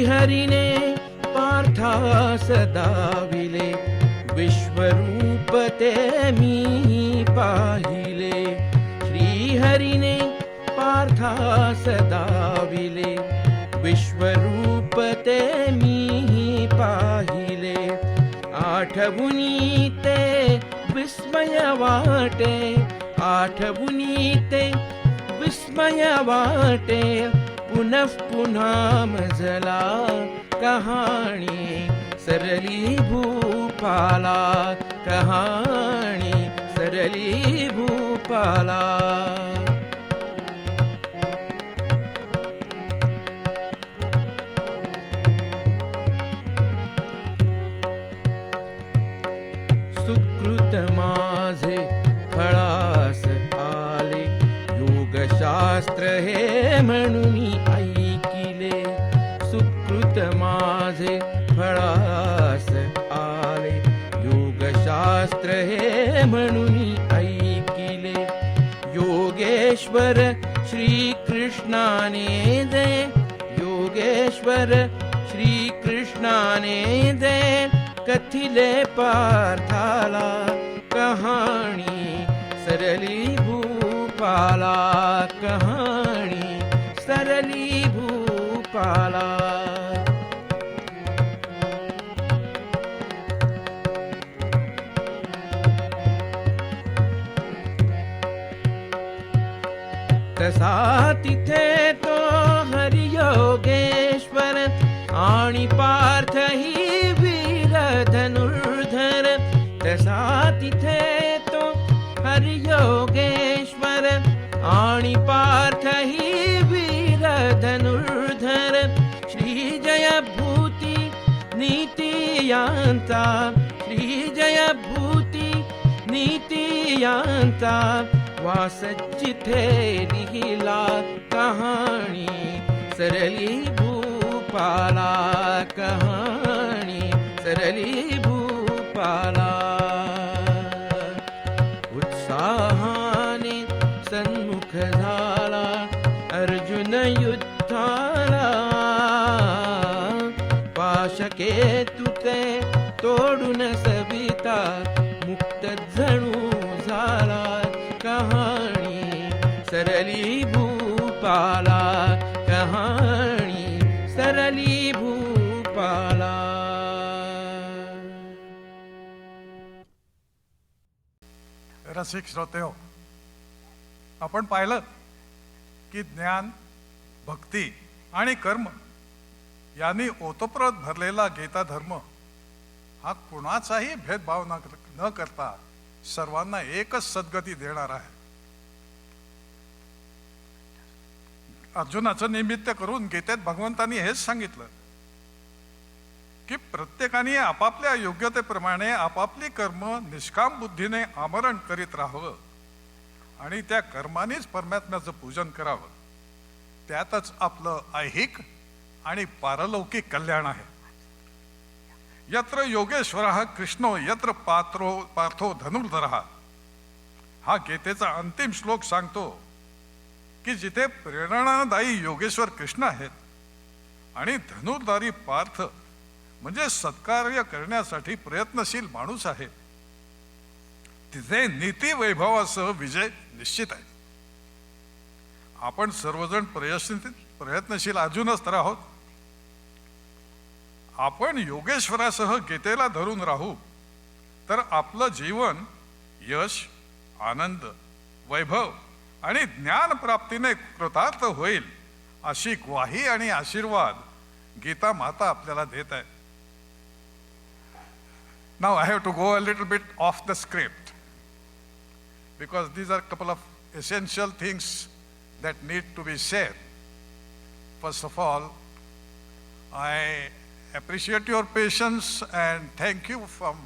श्रीहरिने पार्थास दाविले, विश्वरूप ते मी पाहिले. श्रीहरिने पार्थास दाविले, विश्वरूप ते मी पाहिले. आठवुनी ते विस्मय वाटे, आठवुनी ते विस्मय वाटे. पुनः पुन्हा मजला कहाणी सरली भूपाला, कहाणी सरली भूपाला. सुकृत माझे फळास आले, योगशास्त्र हे म्हणून ऐकिले. सुकृत माझे फळास आले, योगशास्त्र हे म्हणून ऐकिले. योगेश्वर श्रीकृष्णाने दे, योगेश्वर श्रीकृष्णाने दे. कथिले पार्थाला कहाणी सरली भूपाला, कहाणी सरली भूपाला. तसा तिथे तो हरियोगेश्वर आणि पार्थ ही वीर धनुर्धर. तसा तिथे तो हरियोगेश्वर आणि पार्थ ही वीर धनुर्धर. श्री जय भूती नीती यांचा, श्री जय भूती नीती यांचा. वास जिथे लिहिला कहाणी सरली भूपाला, कहाणी सरली भूपाला. उत्साहाने सन्मुख झाला अर्जुन युद्धाला. पाशके तुते तोडून सविता मुक्त जणू झाला. कहाणी सरली भूपाला, कहाणी सरली भूपाला. रसिक श्रोतेहो, आपण पाहिलं की ज्ञान, भक्ती आणि कर्म यांनी ओतप्रोत भरलेला गीता धर्म हा कुणाचाही भेदभाव न करता सर्वांना एकच सद्गती देणार आहे. अर्जुनाचं निमित्त करून गीतेत भगवंतांनी हेच सांगितलं की प्रत्येकाने आपापल्या योग्यतेप्रमाणे आपापली कर्म निष्काम बुद्धीने आमरण करीत राहावं आणि त्या कर्मानेच परमात्म्याचं पूजन करावं. त्यातच आपलं ऐहिक आणि पारलौकिक कल्याण आहे. यत्र योगेश्वरः कृष्णो यत्र पार्थो धनुर्धरः हा गीतेचा अंतिम श्लोक सांगतो की जिथे प्रेरणादायी योगेश्वर कृष्ण आहेत आणि धनुर्धारी पार्थ म्हणजे सत्कार्य करण्यासाठी प्रयत्नशील माणूस आहे, तिथे नीती वैभवासह विजय निश्चित आहे. आपण सर्वजण प्रयत्नशील अजूनच तर आहोत. आपण योगेश्वरासह गीतेला धरून राहू तर आपलं जीवन यश, आनंद, वैभव आणि ज्ञान प्राप्तीने कृतार्थ होईल अशी ग्वाही आणि आशीर्वाद गीता माता आपल्याला देत आहे. Now I have to go a little bit off the script because these are a couple of essential things that need to be said. First of all, I appreciate your patience and thank you from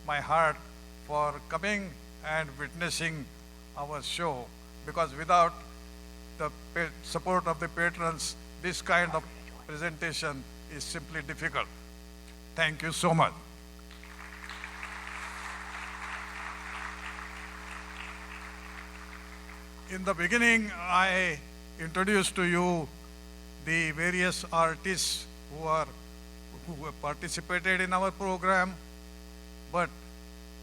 my heart for coming and witnessing our show, because without the support of the patrons, this kind of presentation is simply difficult. Thank you so much. In the beginning, I introduced to you the various artists who have participated in our program, but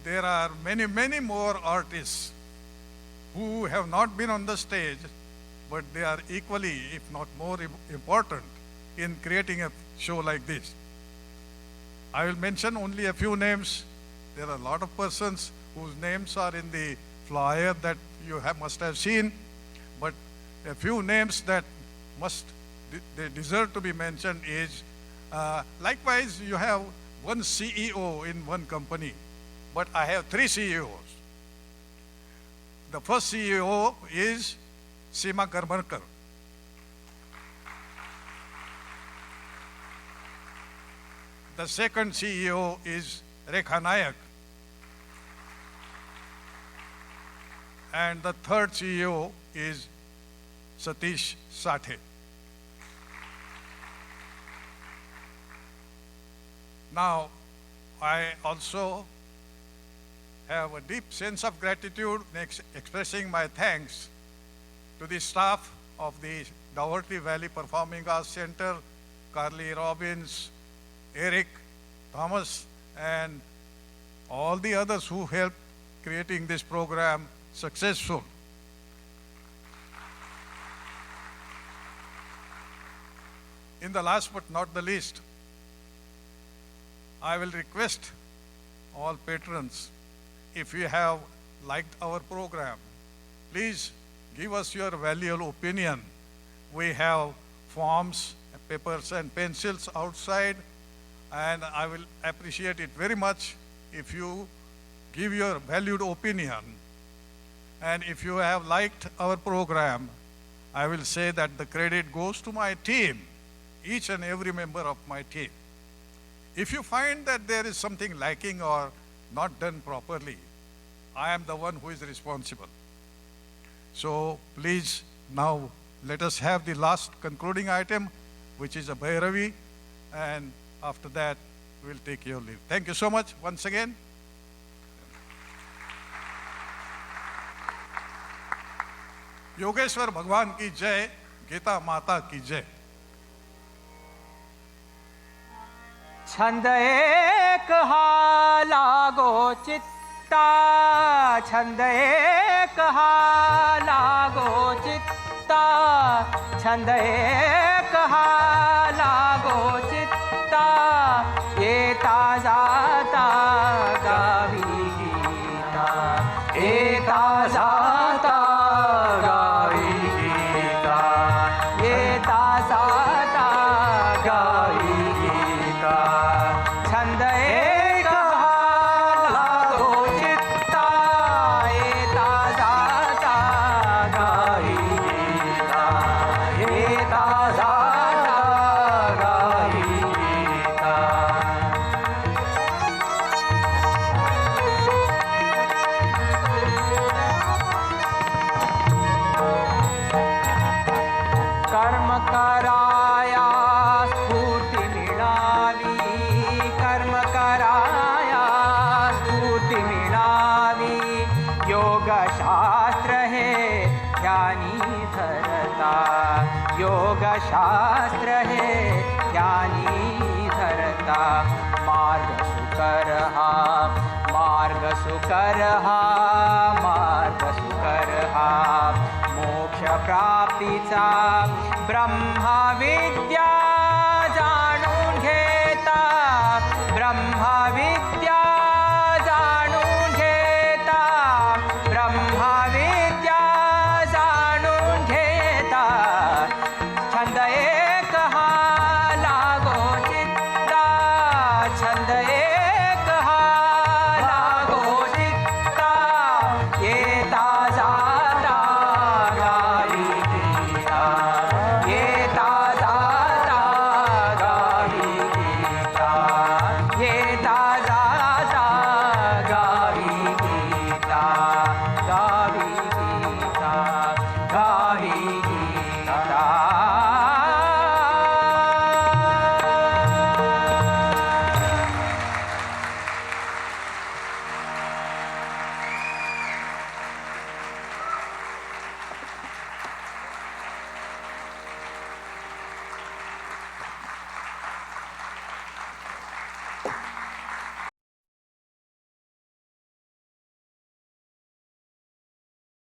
there are many, many more artists who have not been on the stage, but they are equally, if not more important in creating a show like this. I will mention only a few names. There are a lot of persons whose names are in the flyer that you must have seen, but a few names that they deserve to be mentioned is, likewise you have one CEO in one company, but I have 3 CEOs. The first CEO is Seema Karmarkar. The second CEO is Rekha Nayak. And the third CEO is Satish Sathe. Now, I also have a deep sense of gratitude expressing my thanks to the staff of the Dougherty Valley Performing Arts Center, Carly Robbins, Eric, Thomas, and all the others who helped creating this program successful. In the last but not the least, I will request all patrons, if you have liked our program, please give us your valuable opinion. We have forms, papers and pencils outside, and I will appreciate it very much if you give your valued opinion. And if you have liked our program, I will say that the credit goes to my team, each and every member of my team. If you find that there is something lacking or not done properly, I am the one who is responsible. So please now let us have the last concluding item, which is a Bhairavi, and after that we'll take your leave. Thank you so much once again. Yogeshwar भगवान की जय, गीता माता की जय। छंद एक हा लागो चित्ता, छंद एक हा लागो चित्ता, छंद एक हा लागो चित्ता, येता जाता गावी गीता, येता जाता गावी गीता, येता जाता गावी गीता, छंद एक हा लागो चित्ता, येता जाता गावी गीता, येता जाता गावी गीता। कर्म कराया स्फूर्ति मिळावी, कर्म कराया स्फूर्ति मिळावी, योग शास्त्र हे ज्ञानी धरता, योग शास्त्र हे ज्ञानी धरता, मार्ग सुकर हा, मार्ग सुकर हा, मार्ग सुकर हा, मोक्ष प्राप्तीचा ब्रह्मा विद्या जाणून घेता, ब्रह्मा